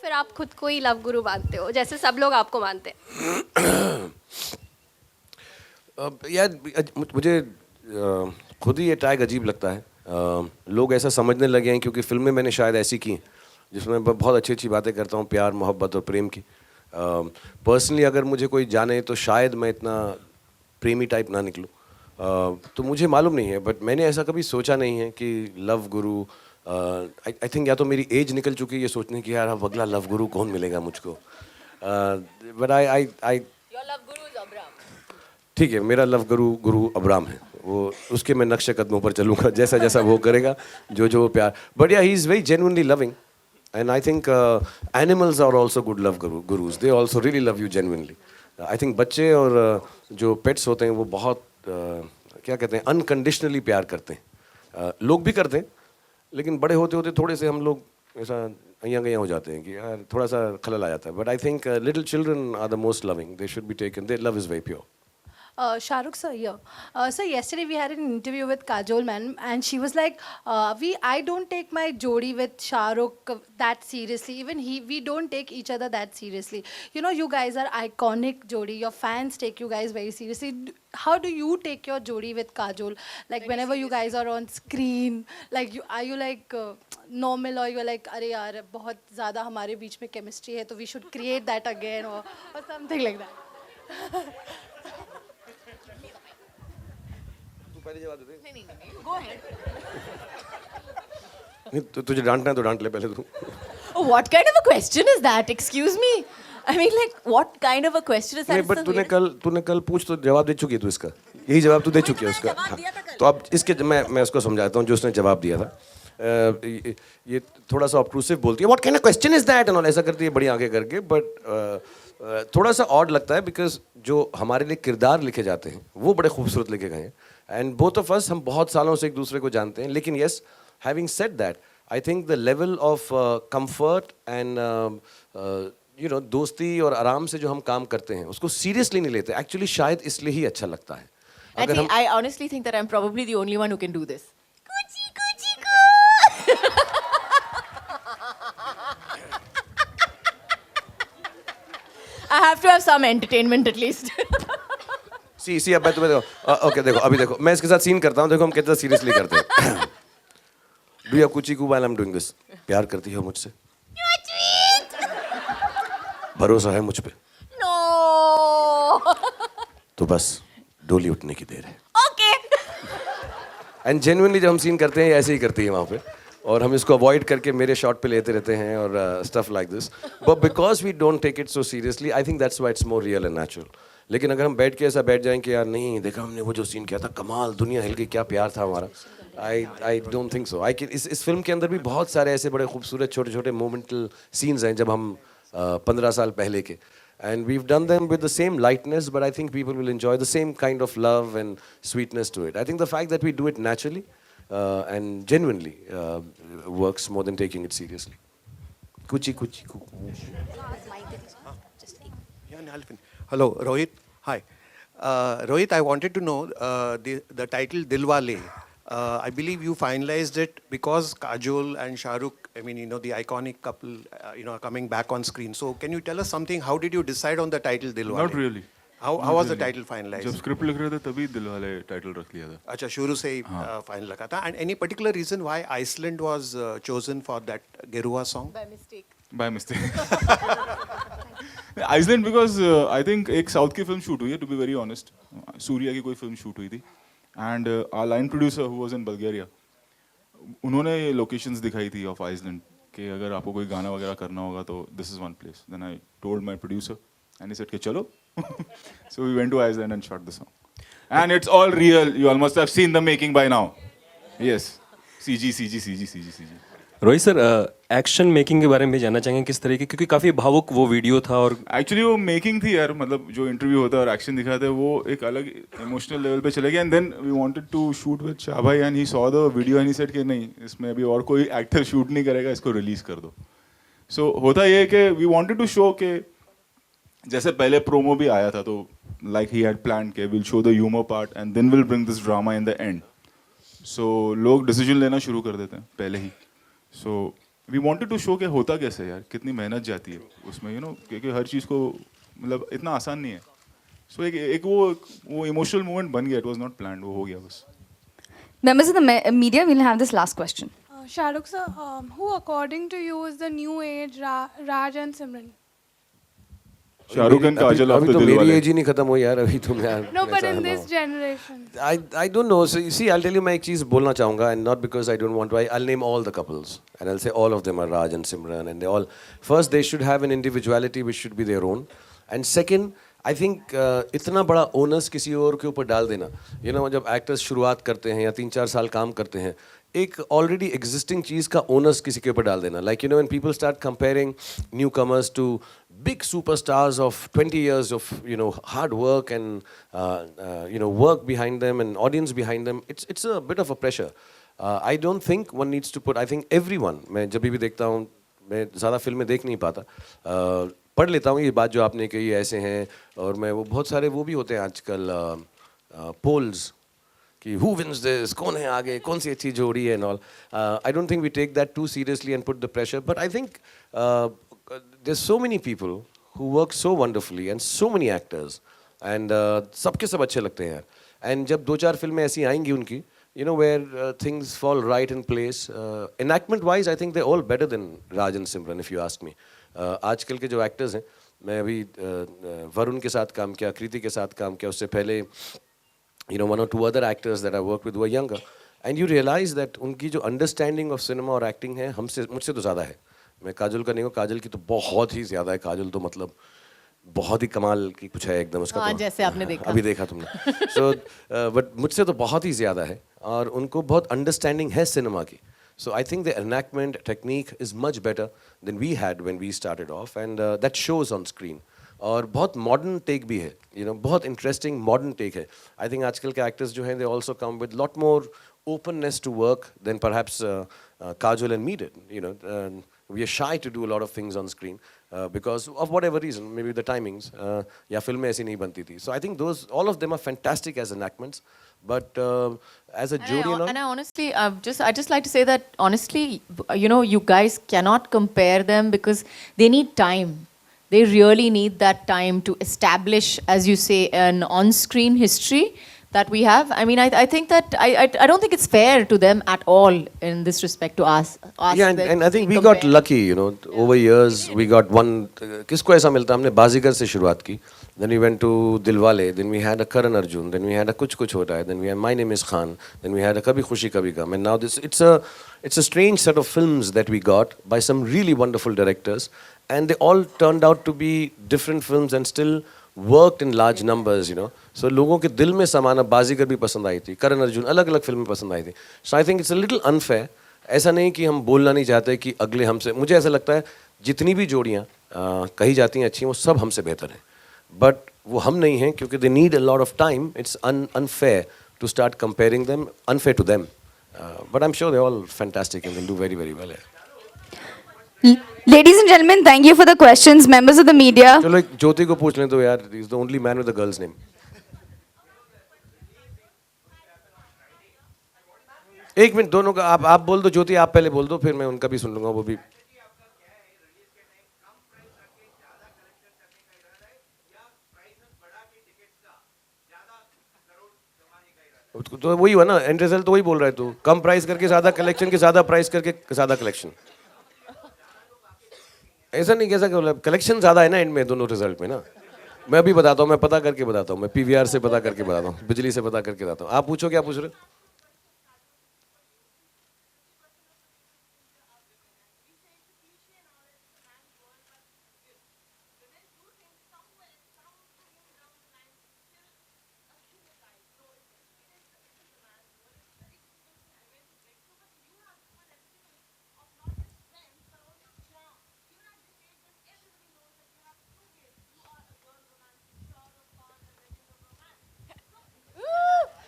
फिर आप खुद को ही लव गुरु मानते हो जैसे सब लोग आपको मानते हैं? यार मुझे खुद ही ये टैग अजीब लगता है। लोग ऐसा समझने लगे हैं क्योंकि फिल्में मैंने शायद ऐसी की जिसमें मैं बहुत अच्छी अच्छी बातें करता हूँ प्यार मोहब्बत और प्रेम की। पर्सनली अगर मुझे कोई जाने तो शायद मैं इतना प्रेमी टाइप ना निकलूँ। तो मुझे मालूम नहीं है, बट मैंने ऐसा कभी सोचा नहीं है कि लव गुरु। आई थिंक या तो मेरी एज निकल चुकी है ये सोचने की यार अब अगला लव गुरु कौन मिलेगा मुझको। बट आई ठीक है, मेरा लव गुरु गुरु अब्राम है, वो उसके मैं नक्शे कदमों पर चलूँगा जैसा जैसा वो करेगा, जो जो वो प्यार। But yeah he is very genuinely loving and I think animals are also good love gurus, they also really love you genuinely. I think बच्चे और जो पेट्स होते हैं वो बहुत क्या कहते हैं अनकंडीशनली प्यार करते हैं। लोग भी करते हैं, लेकिन बड़े होते होते थोड़े से हम लोग ऐसा अइयाँ गइयाँ हो जाते हैं कि यार थोड़ा सा खलल आ जाता है। But I think little children are the most loving, they should be taken, their love is very pure. Shahrukh sir here. So yesterday we had an interview with Kajol ma'am, and she was like, I don't take my jodi with Shahrukh that seriously. Even we don't take each other that seriously. You know, you guys are iconic jodi. Your fans take you guys very seriously. How do you take your jodi with Kajol? Like very whenever you guys are on screen, like are you like normal, or you're like, अरे यार बहुत ज़्यादा हमारे बीच में chemistry है, तो we should create that again, or something like that. पहले जवाब दे। नहीं, go ahead. तुझे डांटना है तो डांट ले पहले तू। What kind of a question is that? Excuse me. I mean, like, what kind of a question is that? नहीं, बट तूने कल पूछ तो जवाब दे चुकी है तू इसका, यही जवाब तू दे चुकी है उसका। हाँ, तो अब इसके मैं उसको समझाता हूँ जो उसने जवाब दिया था। ये थोड़ा सा ऑब्ट्रूसिव बोलती है, what kind of question is that and all, ऐसा करती है बड़ी आंखें करके। बट थोड़ा सा ऑड लगता है बिकॉज जो हमारे लिए किरदार लिखे जाते हैं वो बड़े खूबसूरत लिखे गए हैं एंड बोथ ऑफ अस हम बहुत सालों से एक दूसरे को जानते हैं। लेकिन yes, having said that, I think the level of comfort and you know दोस्ती और आराम से जो हम काम करते हैं उसको सीरियसली नहीं लेते एक्चुअली, शायद इसलिए ही अच्छा लगता है। I honestly think that I'm probably the only one who can do this. Coochie, coochie, coo. I have to have some entertainment at least. सी अब मैं तुम्हें देखो, ओके देखो, अभी देखो मैं इसके साथ सीन करता हूँ, देखो हम कितना सीरियसली करते हैं। डू यू कुची कू while I am doing this? प्यार करती हो मुझसे? भरोसा है मुझ पे? No. तो बस डोली उठने की देर है। Okay. एंड जेन्युइनली जब हम सीन करते हैं ऐसे ही करती है वहाँ पे, और हम इसको अवॉइड करके मेरे शॉट पे लेते रहते हैं और stuff like this. But because we don't take it so seriously, I think that's why it's more real and natural. लेकिन अगर हम बैठ के ऐसा बैठ जाएं कि यार नहीं देखा हमने वो जो सीन किया था, कमाल, दुनिया हिल गई, क्या प्यार था हमारा, आई डोंट थिंक सो। इस फिल्म के अंदर भी बहुत सारे ऐसे बड़े खूबसूरत छोटे छोटे मोमेंटल सीन्स हैं जब हम 15 साल पहले के, and we've done them with the same lightness, but I think people will enjoy the same kind of love and sweetness to it. I think the fact that we do it naturally and genuinely works more than taking it seriously. Kuchi kuchi kuku. Hello, Rohit. Hi. Rohit, I wanted to know the title Dilwale. I believe you finalized it because Kajol and Shah Rukh, I mean, you know, the iconic couple, you know, are coming back on screen. So can you tell us something? How did you decide on the title Dilwale? Not really. How was the title finalized? जब script लिख रहे थे तभी Dilwale title रख लिया था। अच्छा, शुरू से ही फाइनल रखा था. And any particular reason why Iceland was chosen for that Geruva song? By mistake. By mistake. Iceland because I think एक साउथ की फिल्म शूट हुई है, to be very honest, Suriya की कोई फिल्म शूट हुई थी and our line producer who was in Bulgaria, उन्होंने locations दिखाई थी ऑफ आइसलैंड कि अगर आपको कोई गाना वगैरह करना होगा तो this is one place. Then I told my producer and he said कि चलो। So we went to Iceland and shot the song and it's all real, you all must have seen the making by now. Yes, CG. Rohit sir, action making के बारे में भी जानना चाहेंगे किस तरीके, क्योंकि काफ़ी भावुक वो वीडियो था और एक्चुअली वो मेकिंग थी यार, मतलब जो इंटरव्यू होता है और एक्शन दिखाते हैं वो एक अलग इमोशनल लेवल पे चले गया। And then we wanted to shoot with Shah bhai and he saw the video and he said कि नहीं, इसमें अभी और कोई एक्टर शूट नहीं करेगा, इसको रिलीज कर दो। सो होता ये है कि वी वांटेड टू शो के जैसे पहले प्रोमो भी आया था तो लाइक ही हैड प्लान के will show the humour part and then will bring this drama in the end. So लोग डिसीजन लेना शुरू कर देते हैं पहले ही। So we wanted to show कि होता कैसे है यार, कितनी मेहनत जाती है उसमें, यू नो, क्योंकि हर चीज़ को मतलब इतना आसान नहीं है. सो एक वो इमोशनल मोमेंट बन गया. इट वाज नॉट प्लान्ड, वो हो गया बस. Members of the media, we'll have this last question. Shahrukh sir, who according to you is the new age Raj and Simran? Shahrukh and Kajol अभी आफ्टर तो दिल मेरी वाले. एज ही नहीं खत्म हुई यार, अभी तुम यार. No, but ऐसा in ना this हो. generation. I don't know. So you see, I'll tell you मैं एक चीज़ बोलना चाहूँगा, and not because I don't want to. I'll name all the couples, and I'll say all of them are Raj and Simran, and they all. First, they should have an individuality which should be their own, and second, I think इतना बड़ा onus किसी और के ऊपर डाल देना, you know, जब actors शुरुआत करते हैं या 3-4 साल काम करते हैं, एक ऑलरेडी एग्जिस्टिंग चीज़ का ओनस किसी के ऊपर डाल देना. Like you know, when people start comparing newcomers to big superstars of 20 years of, you know, hard work and you know, work behind them and audience behind them, it's a bit of a pressure. I don't think one needs to put. I think everyone, मैं जब भी देखता हूँ, मैं ज़्यादा फिल्में देख नहीं पाता, पढ़ लेता हूँ ये बात जो आपने कही ऐसे हैं, और मैं वो बहुत सारे वो भी होते हैं आजकल पोल्स कि who wins this, कौन है आगे, कौन सी अच्छी जोड़ी है and all. I don't think we take that too seriously and put the pressure, but I think there's so many people who work so wonderfully and so many actors, and सबके सब अच्छे लगते हैं यार. And जब 2-4 फिल्में ऐसी आएंगी उनकी, you know, where things fall right in place, enactment wise I think they're all better than Raj and Simran if you ask me. आजकल के जो एक्टर्स हैं, मैं अभी वरुण के साथ काम किया, कृति के साथ काम किया, उससे पहले you know, 1 or 2 other actors that I worked with were younger, and you realize that उनकी जो understanding of cinema और acting है मुझसे तो ज़्यादा है. मैं काजल का नहीं हूँ, काजल की तो बहुत ही ज़्यादा है. काजल तो मतलब बहुत ही कमाल की कुछ है एकदम उसका. हाँ, तो जैसे आपने देखा. अभी देखा तुमने. So but मुझसे तो बहुत ही ज़्यादा है, और उनको बहुत अंडरस्टैंडिंग है सिनेमा की. So I think the enactment technique is much better than we had when we started off, and that shows on screen. और बहुत मॉडर्न टेक भी है, यू नो, बहुत इंटरेस्टिंग मॉडर्न टेक है. आई थिंक आजकल के actors जो हैं, they also come with lot more openness to work than perhaps Kajol and me did. You know, we are shy to do a lot of things on screen because of whatever reason, maybe the timings. या फिल्में ऐसी नहीं बनती थी. So I think all of them are fantastic as enactments, but as a jury And I honestly, I just like to say that honestly, you know, you guys cannot compare them because they need time. They really need that time to establish, as you say, an on-screen history that we have. I mean, I think that I don't think it's fair to them at all in this respect to ask yeah, and I think we got lucky, you know, over years we got one. किसको ऐसा मिलता? हमने बाजीगर से शुरुआत की, then we went to Dilwale, then we had a Karan Arjun, then we had a Kuch Kuch Hota Hai, then we had My Name Is Khan, then we had a Kabhi Khushi Kabhi Gum, and now it's a strange set of films that we got by some really wonderful directors, and they all turned out to be different films and still worked in large numbers, you know. So लोगों के दिल में समाना, बाजीगर भी पसंद आई थी, करण अर्जुन अलग अलग फिल्में पसंद आई थी. So I think it's a little unfair. ऐसा नहीं कि हम बोलना नहीं चाहते कि अगले हमसे, मुझे ऐसा लगता है जितनी भी जोड़ियाँ कही जाती हैं अच्छी, वो सब हमसे बेहतर हैं, बट वो हम नहीं हैं क्योंकि they need a lot of time. It's unfair to start comparing them, unfair to them. But I'm sure they're all fantastic and they'll do very, very well. Ladies and gentlemen, thank you for the questions. Members of the media. चलो एक ज्योति को पूछ लें तो यार, he is the only man with a girl's name. एक minute दोनों का, आप बोल दो ज्योति, आप पहले बोल दो, फिर मैं उनका भी सुन लूंगा. वो भी तो वही हुआ ना, एंड रिजल्ट तो वही बोल रहा है तू, कम प्राइस करके ज्यादा कलेक्शन के, ज्यादा प्राइस करके ज्यादा कलेक्शन. ऐसा नहीं कैसा, कलेक्शन ज्यादा है ना एंड में दोनों रिजल्ट में ना. मैं अभी बताता हूँ, मैं पता करके बताता हूँ, मैं पीवीआर से पता करके बताता हूँ, बिजली से पता करके बताता हूँ. आप पूछो, क्या पूछ रहे हो?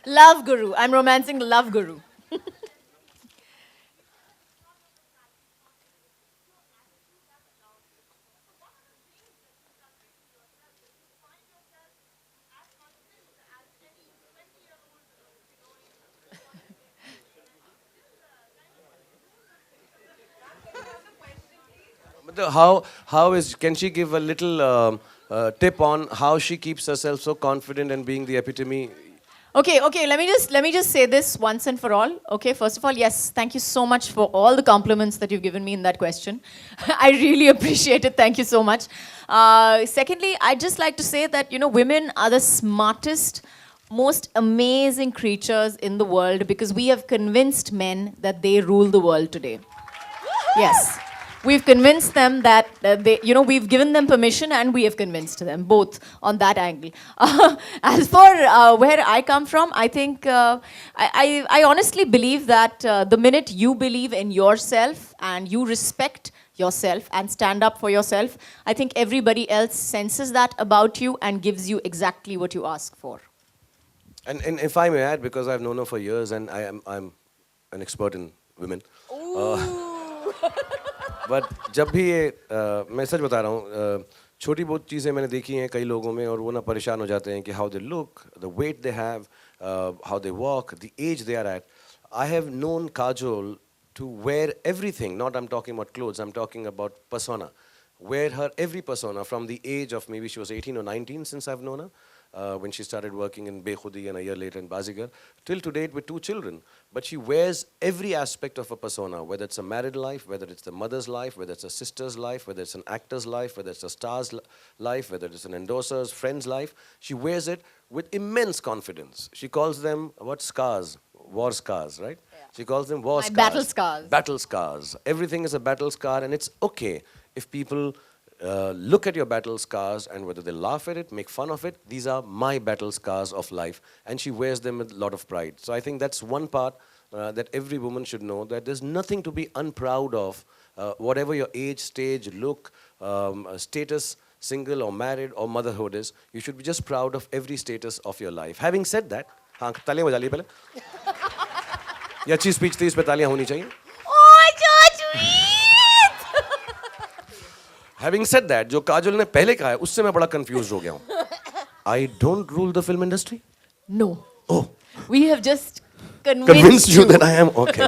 Love Guru. I'm romancing the Love Guru. How is, can she give a little tip on how she keeps herself so confident and being the epitome? Okay, let me just say this once and for all. Okay, first of all, yes, thank you so much for all the compliments that you've given me in that question. I really appreciate it. Thank you so much. Secondly, I'd just like to say that, you know, women are the smartest, most amazing creatures in the world because we have convinced men that they rule the world today. Yes. We've convinced them that they, you know, we've given them permission and we have convinced them both on that angle. As for where I come from, I think I honestly believe that the minute you believe in yourself and you respect yourself and stand up for yourself, I think everybody else senses that about you and gives you exactly what you ask for. And if I may add, because I've known her for years and I'm an expert in women. But जब भी ये मैं सच बता रहा हूँ छोटी बहुत चीज़ें मैंने देखी हैं कई लोगों में और वो ना परेशान हो जाते हैं कि how they look the weight they have how they walk the age they are at I have known Kajol to wear everything, not I'm talking about clothes, I'm talking about persona. Wear her every persona from the age of maybe she was 18 or 19 since I've known her, when she started working in Bekhudi and a year later in Bazigar, till to date with 2 children. But she wears every aspect of a persona, whether it's a married life, whether it's the mother's life, whether it's a sister's life, whether it's an actor's life, whether it's a star's life, whether it's an endorser's, friend's life. She wears it with immense confidence. She calls them, what, scars? War scars, right? She calls them war scars. Battle scars. Battle scars. Everything is a battle scar, and it's okay if people look at your battle scars and whether they laugh at it, make fun of it. These are my battle scars of life, and she wears them with a lot of pride. So I think that's one part that every woman should know, that there's nothing to be unproud of, whatever your age, stage, look, status, single or married or motherhood is. You should be just proud of every status of your life. Having said that, हाँ तालियां बजा ली पहले. ये अच्छी speech थी, इस पे तालियां होनी चाहिए. Having said that, जो काजोल ने पहले कहा है, उससे मैं बड़ा confused हो गया हूँ. I don't rule the film industry. No. Oh, We have just convinced you that I am okay.